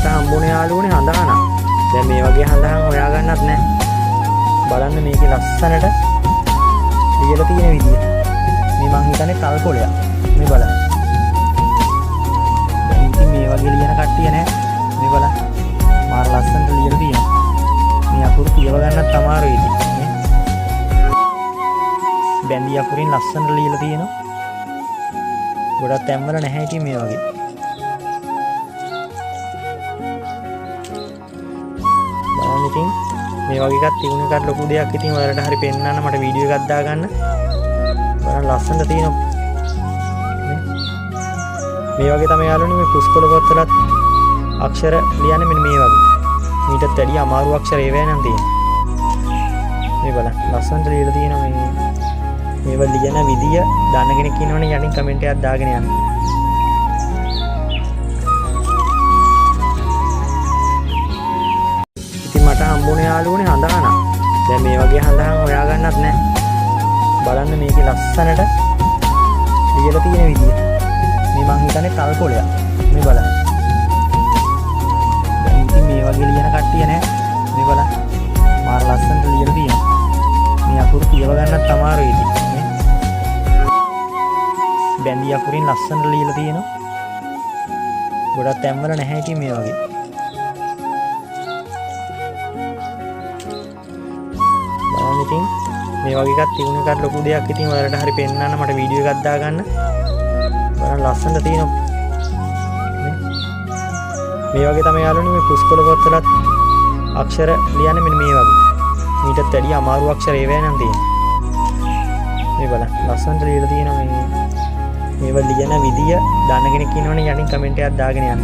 මට හම්බුනේ යාළුවනේ හඳහන. දැන් මේ වගේ හඳහන් හොයාගන්නත් නැහැ. බලන්න මේකේ ලස්සනට ලියලා තියෙන විදිය. මේ මං හිතන්නේ තල් කොළයක්. මේ බලන්න. දැන් ඉතින් මේ වගේ ලියන කට්ටිය නැහැ. මේ බලන්න. මාර ලස්සනට ලියලා තියෙනවා. මේ අකුරු කියව ගන්නත් අමාරුයි ඉතින්. බැඳි අකුරින් ලස්සනට ලියලා තියෙනවා. ගොඩක් තැන්වල නැහැ ඉතින් මේ වගේ. බලන්න ඉතින් මේ වගේ එකක් තිබුණ එකට ලොකු දෙයක්. ඉතින් ඔයාලට හරි පෙන්නන්න මට වීඩියෝ එකක් දාගන්න. බලන්න ලස්සනට තියෙනවා. මේ වගේ තමයි යාළුවනේ මේ පුස්කොළ පොත්වලත් අක්ෂර ලියන්නේ මෙන්න මේ වගේ. මීටත් වැඩිය අමාරු අක්ෂර ඒවැය නම් තියෙනවා. මේ බලන්න ලස්සනට ලියලා තියෙනවා මේ මේවා ලියන විදිය දන්න කෙනෙක් ඉන්නවනේ යටින් කමෙන්ට් එකක් දාගෙන යන්න. ඉතින් මට හම්බුනේ යාළුවනේ හඳහන. දැන් මේ වගේ හඳහන් හොයාගන්නත් නැහැ. බලන්න මේකේ ලස්සනට ලියලා තියෙන විදිය. මේ මං හිතන්නේ තල් කොළයක්. මේ බලන්න. දැන් ඉතින් මේ වගේ ලියන කට්ටිය නැහැ. මේ බලන්න. මාර ලස්සනට ලියලා තියෙනවා. මේ අකුරු කියව ගන්නත් අමාරුයි ඉතින්. බැඳි අකුරින් ලස්සනට ලියලා තියෙනවා. ගොඩක් තැන්වල නැහැ ඉතින් මේ වගේ. බලන්න ඉතින් මේ වගේ එකක් තිබුණ එකට ලොකු දෙයක්. ඉතින් ඔයාලට හරි පෙන්නන්න මට වීඩියෝ එකක් දාගන්න. බලන්න ලස්සනට තියෙනවා. මේ වගේ තමයි යාළුවනේ මේ පුස්කොළ පොත්වලත් අක්ෂර ලියන්නේ මෙන්න මේ වගේ. මීටත් වැඩිය අමාරු අක්ෂර ඒවැය නම් තියෙනවා. මේ බලන්න ලස්සනට ලියලා තියෙනවා මේ මේවා ලියන විදිය දන්න කෙනෙක් ඉන්නවනේ යටින් කමෙන්ට් එකක් දාගෙන යන්න.